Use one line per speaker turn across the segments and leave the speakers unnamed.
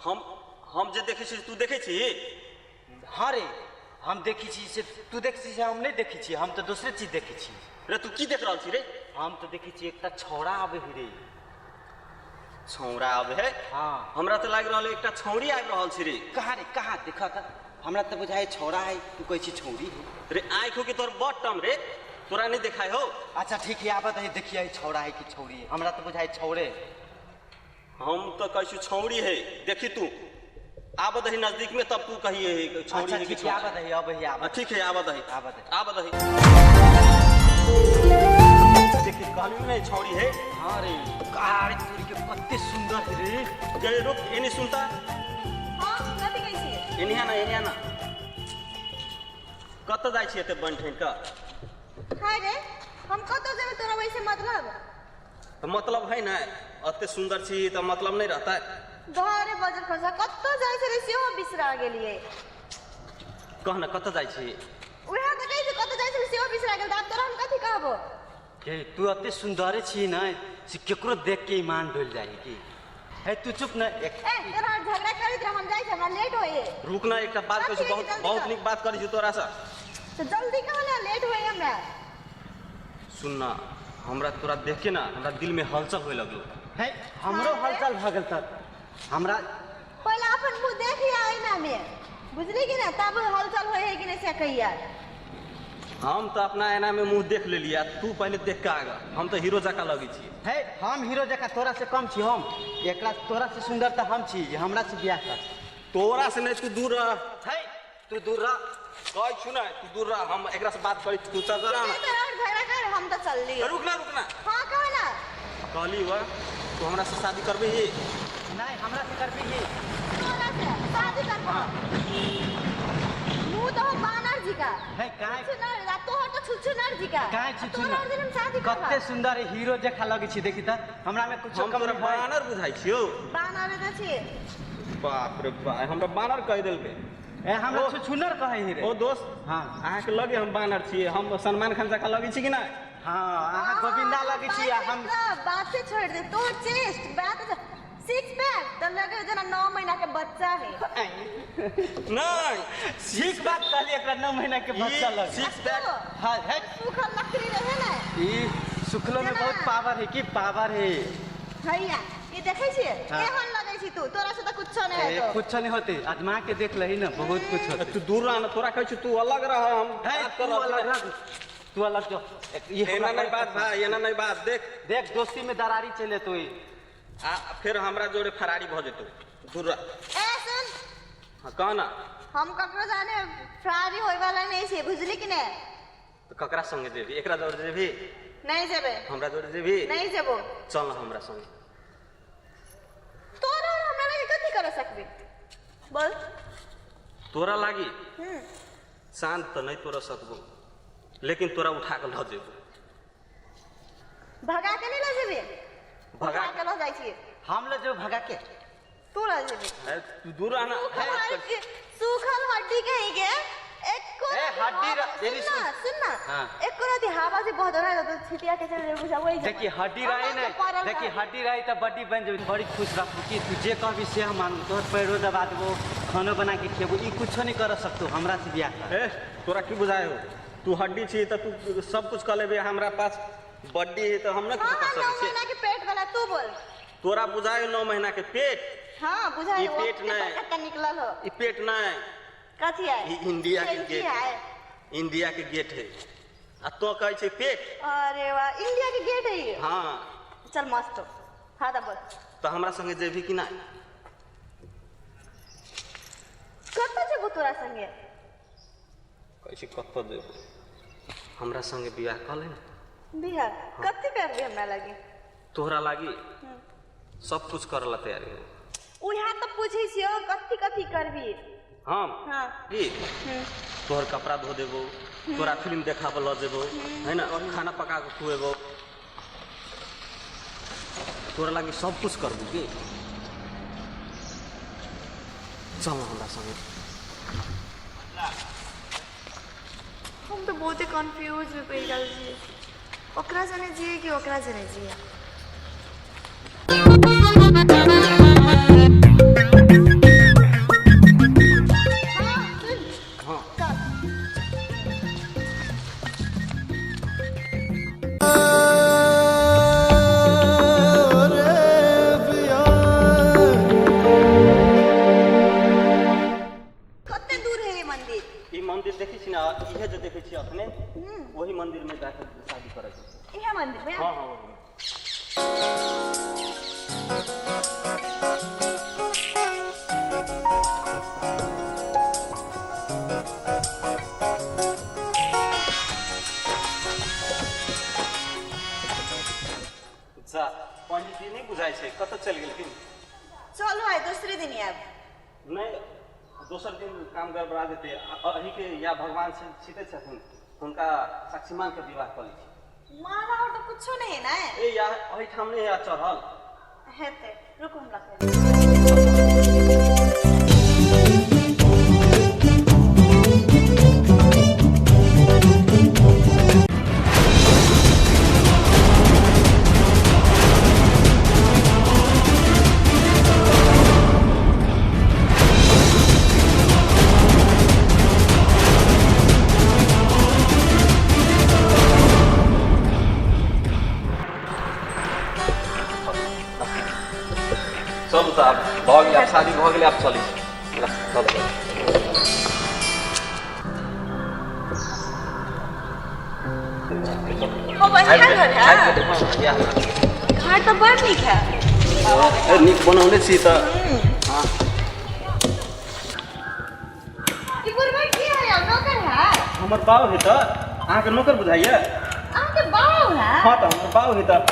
हम जे देखे छी तू देखे छी?
हाँ रे हम देखी छी से तू देखी छी से हम नहीं देखी छी, हम तो दूसरे चीज देखी छी।
रे तू की देख रहल छी रे?
हम तो देखी छी एकटा छौड़ा आवे ही रे।
छौड़ा आवे है?
हाँ
हमरा तो लाग रहल एकटा छौड़ी आबि रहल छी रे।
कहाँ रे कहाँ देखा था? हमरा तो बुझाए छौड़ा है, तू कहे छी छौड़ी है।
रे आँख हो कि तोर बटम रे, तोरा नहीं दिखाई हो?
अच्छा ठीक है आबत है, देखिए छौड़ा है कि छौड़ी है, हमरा तो बुझाए छौड़े।
हम तो कही छौड़ी है, देखी तू आबद है नजदीक में तब तू कहिए छौड़ी है कि
ठीक है आबत है, अब है आबत।
ठीक है आबद है
आबत है।
देखी कहलू नहीं छौड़ी है?
हाँ रे कार तोरी के कत्ते सुंदर है रे।
गए रुक एनी सुनता?
हां कथि कहै छी?
एनिया ना कत जाय छी एते बन ठन का?
हाय रे हम कत जेबे तोरा वैसे मतलब?
तो मतलब है ना अते सुंदर छी तो मतलब नहीं रहता है।
घरे बजर खर्चा कत जाय छै रे सेहो बिसरा गेलिए।
कहना कत जाय छी?
उहे त कहै छै कत जाय छै सेहो बिसरा गेल, आब तोरा हम कथि कहबो?
के तू अते सुंदर छी ना से केकरो देख के ईमान डोल जाई की। है तू चुप ना एक
ए तोरा झगड़ा करैत रह, हम जाय छै, हमरा लेट होए।
रुक ना एकटा बात कहै छी, बहुत निक बात करै छी तोरा से।
तो जल्दी कह ना, लेट होए हमरा।
सुन ना हमरा तोरा देख के ना हमरा दिल में हलचल होए लगलो
है, हमरो हलचल भ गेल त हमरा
पहले अपन मुंह देखिए आईना में, बुझली कि ना, तब हलचल होए है कि नहीं से कहिया।
हम तो अपना आईना में मुंह देख ले लिया, तू पहले देख के आगा। हम तो हीरो जका लगी छी।
है हम हीरो जका तोरा से कम छी, हम एकरा तोरा से सुंदर त हम छी, हमरा से बियाह कर।
तोरा से नहीं तू दूर रह।
है तू दूर रह,
कह सुना तू दूर रह, हम एकरा से बात करी तू चल रहा ना।
तोरा झगड़ा कर, हम तो चल ली।
रुक ना
हां कह ना।
कहली हुआ तू हमरा से शादी करबे ही?
नहीं हमरा से करबी ही।
तोरा से शादी करबो? मुंह तो बानर जी का
है काहे
छुछुनर, तोहर तो छुछुनर जी का।
काहे छुछुनर?
तोहर दिन शादी करबो?
कत्ते सुंदर हीरो जका लगी छी, देखी त हमरा में कुछ
हम
कम
तोरा
नहीं।
बानर बुझाई छियो?
बानर त छी।
बाप रे बाप, हमरा बानर कह देलके।
ए हमरा छुछुनर कहे ही रे।
ओ दोस्त
हां
अहाँ के लगे हम बानर छी, हम सलमान खान जका लगी छी कि ना?
हां अहाँ गोविंदा लगी छी, हम
बात से छोड़ दे, तोहर चेस्ट बात सिक्स पैक त लगे जना 9 महीना के बच्चा है।
नहीं
ठीक बात कहली, एकरा 9 महीना के बच्चा लग।
सिक्स पैक
हां है
सूखल लकड़ी रहे ना,
ई सुखलो में बहुत पावर है की पावर है।
हैया ये देखे छी
हाँ।
केहन लगे छी तू, तोरा से त कुछ नहीं है। तो
कुछ नहीं होते, आजमा के देख लही ना, बहुत कुछ होते।
तू दूर रह ना, तोरा कहै छी तू अलग रह, हम बात कर रहा हूं।
तू अलग जो ये
एना नहीं बात भाई, एना नहीं बात।
देख दोस्ती में दरारी चले तो
आ फिर हमरा जोड़े फरारी भ जेतो। दूर रह।
ए सुन,
हां कह ना।
हम ककरो जाने फरारी होय वाला नहीं छे, बुझली कि ने?
तो ककरा संगे जेबी? एकरा जोड़े जेबी?
नहीं जेबे।
हमरा जोड़े जेबी?
नहीं जेबो।
चल ना हमरा संगे।
तोरा और हमरा लगे कथि कर सकबे बोल?
तोरा लागी शांत तो नहीं तोरा सकबो, लेकिन तोरा उठा के ल जेबो।
भगा के नहीं ले जेबे?
भगा
के ल जाय छी
हम ले जो भगा के
तू ल जेबे।
तू दूर रह ना।
सूखल हड्डी कहीं के एको
हड्डी तेरी
सुन ना
हाँ।
एको राती हवा से बहुत रहा तो छिटिया के चल बुझा वही
देखिए हड्डी रही ना, देखिए हड्डी रही तो बड्डी बन जेबी। बड़ी खुश रहू कि तू जे कहबी से हम मानू, तोहर पैरो दबा देबो, खानो बना के खेबो, ई कुछो नहीं कर सकतो हमरा से बियाह कर।
ए तोरा की बुझाए हो? तू हड्डी छी त तू सब कुछ कर लेबे, हमरा पास बड्डी है तो हम ना कुछ कर
9
सकै छी।
महीना के पेट वाला तू बोल।
तोरा बुझाए 9 महीना के पेट?
हां बुझाए।
ई पेट नहीं,
कत्ता निकलल हो?
ई पेट नहीं,
कथि है?
ई इंडिया के
चेंजी
गेट
है।
है। इंडिया के गेट है आ तो कहै छै पेट?
अरे वाह, इंडिया के गेट है ये।
हां
चल मस्त हो। हां दा बोल।
तो हमरा संगे जेबी कि ना?
कत्ता जेबो तोरा संगे?
कहै छै कत्तो जेबो, हमरा संगे बियाह कर ले ना।
बिहार कथि करबे हमरा लगे?
तोहरा लागी सब कुछ करला तैयारी हो।
उहा त पूछै छियो कथि कथि करबी?
हम
हां
की तोहर कपड़ा धो देबो, तोरा फिल्म देखाबे ल जेबो, है ना, और खाना पका के खुएबो, तोरा लागी सब कुछ करबो की। चल हमरा संगे।
हम तो बहुत कंफ्यूज में पड़ गल छी, ओकरा जने जिए कि ओकरा जने जिए।
ना इहे जो देखे छी अपने वही मंदिर में जाकर शादी करे के।
इहे मंदिर में
हाँ हाँ वही। अच्छा पंडित जी नहीं बुझाई छे कत चल गेलखिन?
चलो आइ दूसरे दिन आब।
नहीं दोसर दिन काम गड़बड़ा देते अही के या भगवान से सीते छथिन हुनका साक्षी मान के विवाह कर ली।
माना और तो कुछो नहीं है ना
ए या अही ठाम नहीं या चढ़ल
हेते रुको हम रखे
चलू तो आप भऽ गेलै आब शादी भऽ गेलै आब चली चलो
ओ बढ़िया घर है घर तो बड़ नीक है।
नीक बनौने छी तऽ हाँ
ई बुढ़बा की है नौकर है
हमर बाव है तऽ अहाँके नौकर बुझाइए?
आपके बाव है
हाँ तऽ हमर बाव है तऽ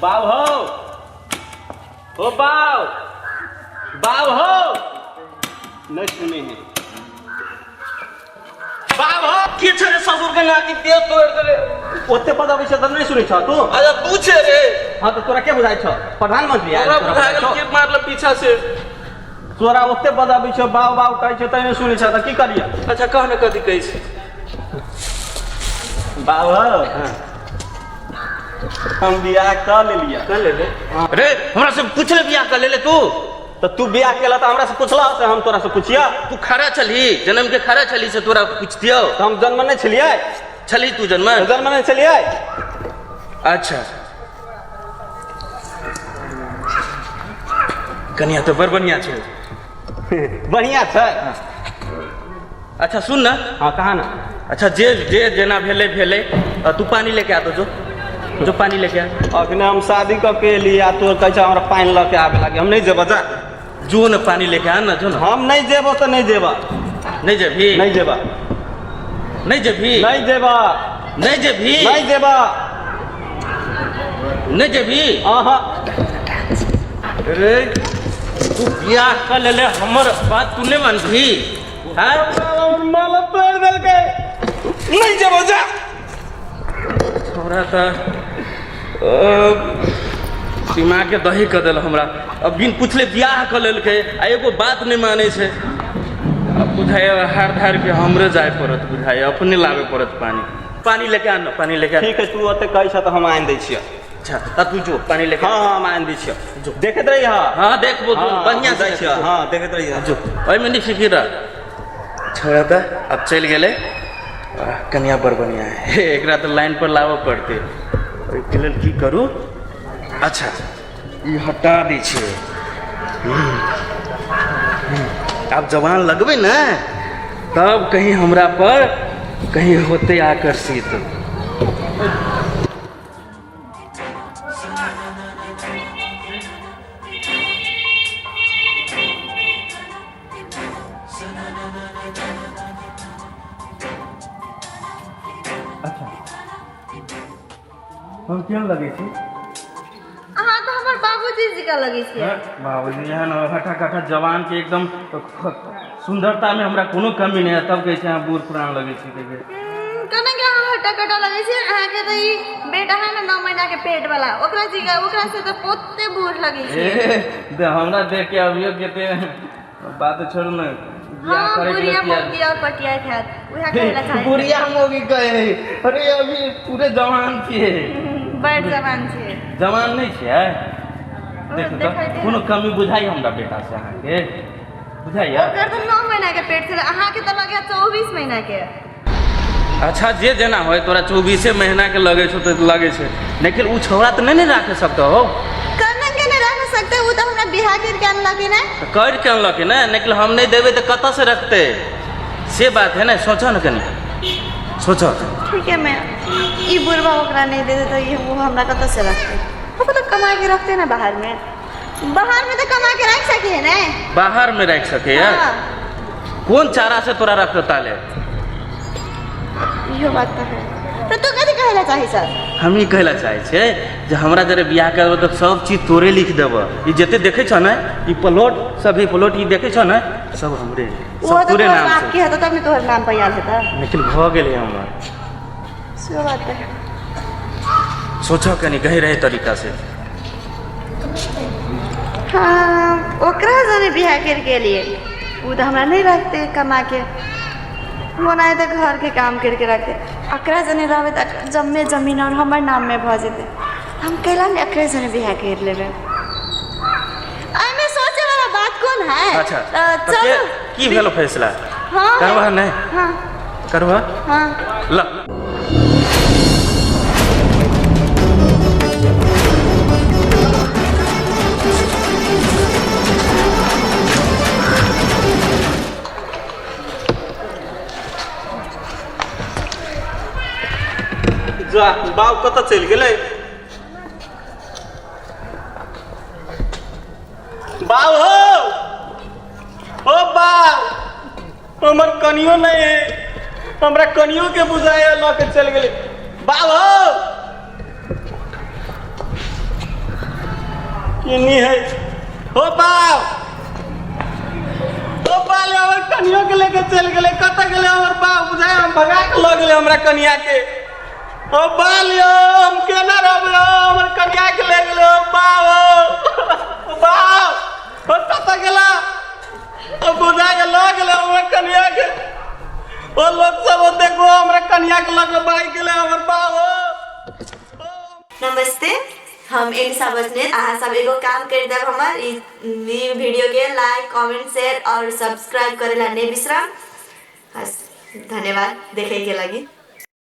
ओ
बाव हो बाव बाव हो नहीं सुने हैं बाव हो
की छे रे ससुर के नाती देह तोड़ देले
ओते पद अबै छै तऽ नहीं सुनै छ तू?
अरे तू छे रे
हाँ तो तोरा के बुझाइ छ प्रधानमंत्री आयल
हमरा
तोरा
बुझा
बुझाइ
गेल
छौ?
के मारल पीछा से
तोरा ओते पद अबै छ बाव बाव कहै छ तै नहीं सुनै छ तऽ की करियै?
अच्छा कह न कथी कहै छै
बाव हम बियाह कर लेलिए।
कर ले ले रे हमरा से पूछले बियाह कर ले ले तू
तो तू बियाह केला तो हमरा से पूछला से हम तोरा से पूछिया?
तू खड़ा चली जन्म के खड़ा चली से तोरा पूछ दियो
तो हम जन्म नहीं छलिए?
चली तू जन्म
जन्म नहीं छलिए?
अच्छा कनिया तो बड़ बढ़िया छे
बढ़िया छै।
अच्छा सुन ना
हाँ कहा ना
अच्छा जे जे जेना भेले भेले तू पानी लेके आ तो जो पानी लेके आ
अखने हम शादी क के लिए आ तोर कहै छ हमरा पानी ल के आबे लागे हम नहीं जेब जा
जो न पानी लेके आ ना जो ना
हम नहीं जेब तो नहीं जेब
नहीं जेबी
नहीं जेब
नहीं जेबी
नहीं जेब
नहीं जेबी
नहीं जेब
नहीं जेबी
आहा
अरे तू बियाह कर ले ले हमर बात तू नहीं मानबी हां
माला तोड़ देल के नहीं जेब जा
छोरा त दिमाग के दही कर दिल हमरा अब बिन पूछले बियाह कर लेलकै आ एगो बात नहीं माने छै अब बुझाए हार धार के हमरे जाए पड़त बुझाए अपने लावे पड़त पानी पानी लेके आ न पानी लेके आ
ठीक है तू ओते कहै छ त हम आइन दै छियै।
अच्छा त तू जो पानी लेके
हाँ हाँ हम आइन दै छियै जो देखैत रही हां
हां देखबो तू बढ़िया
दै
से
छियै हाँ देखैत रही
जो ओइ में नहीं फिकिर छोरा त अब चल गेले कन्या बड़ बढ़िया है एकरा तो लाइन पर लावो पड़ते ओइके लेल की करू अच्छा ई हटा दै छियै आप जवान लगबे ना तब कहीं हमरा पर कहीं होते आकर्षित हम केहन लगे छी?
अहाँ तो हमर बाबूजी जी का लगे छी।
बाबूजी एहन हठा कठा जवान के एकदम सुंदरता में हमरा कोनो कमी नहीं है तब कहै छै अहाँ बूढ़ पुरान लगे छी कहे
कने के अहाँ हट्टा कट्टा लगे छी अहाँ के तो ई बेटा है ना 9 महीना के पेट वाला ओकरा से तो पोते बूढ़ लगे छी।
हमरा देख के अभियो केते बात छोड़ न
हां बुढ़िया मोगी और पटिया खात उहा कहला चाहे
बुढ़िया मोगी कहे अरे अभी पूरे जवान छिए
बड़ जवान छे
जवान नहीं छिए देखो तो कोनो कमी बुझाई हमरा बेटा से अहाँ के बुझाइया
ओकर तो 9 महीना के पेट छे अहाँ के तो लगे 24 महीना के।
अच्छा जे जेना होय तोरा 24 महीना के लगे छो तो लगे छे लेकिन उ छोरा तो नहीं राख सकतो हो
कने के नहीं रख सकते वो तो हमरा बिहार के अनलक ना
कर के अनलक ना, निकल हम नहीं देवे तो कत से रखते, से बात है ना, सोचो ना कनी, सोचो।
ठीक है मैं ये बुरबा ओकरा नहीं देते तो ये वो हमरा कत से रखते, वो तो कमा के रखते ना बाहर में तो कमा के रख सके ना,
बाहर में रख सके यार।
हाँ।
कौन चारा से तोरा रखो ताले?
यो बात तो है। तो तू कथी कहला चाही सर?
हम ही कहला चाहे छे जे हमरा जरे बियाह करब तो सब चीज तोरे लिख देब, ये जते देखे छ ना, ये प्लॉट सभी प्लॉट ये देखे छ ना, सब हमरे,
वो
सब
तो
तोरे नाम
बाप के
से।
है तो तब तोहर नाम पर याद है
निकल भ गेले हमर।
सो बात है।
सोचो कनी कहे रहे तरीका से।
हाँ ओकरा जने बियाह के लिए वो तो हमरा नहीं रखते कमा के, वो नहीं तो घर के काम करके रखते, अकरा जने रहबे तो जम्मे जमीन और हमर नाम में भ जेते, हम कैला ने अकरे जने बियाह कर लेबे। में सोचे वाला बात कौन है?
अच्छा
तो
तो
चलो
की भेलो फैसला?
हाँ
करवा नहीं?
हाँ
करवा?
हाँ
ल
जा बाप कत चल गेले? बाप हो ओ बाप, हमर कनियो नहीं है, हमरा कनियो के बुझाए ल के चल गेले। बाप हो किनी है ओ बाप, ओ बाप हमर कनियो के लेके चल गेले, कत गेले हमर बाप बुझाए, हम भगा के ल गेले हमरा कनिया के। ओ बालियो हम केना रहबे, हमर कन्या के ले गेलो बाप ओ कत गेला, ओ बुझा के ल गेले हमर कन्या के, ओ लोग सब देखो हमरा कन्या के लग बाई गेले हमर बाप।
नमस्ते, हम एलिसा बजने अहाँ सब एगो काम कर देब, हमार ई वीडियो के लाइक कमेंट शेयर और सब्सक्राइब करेला नहीं बिसरा। धन्यवाद देखे के लगी।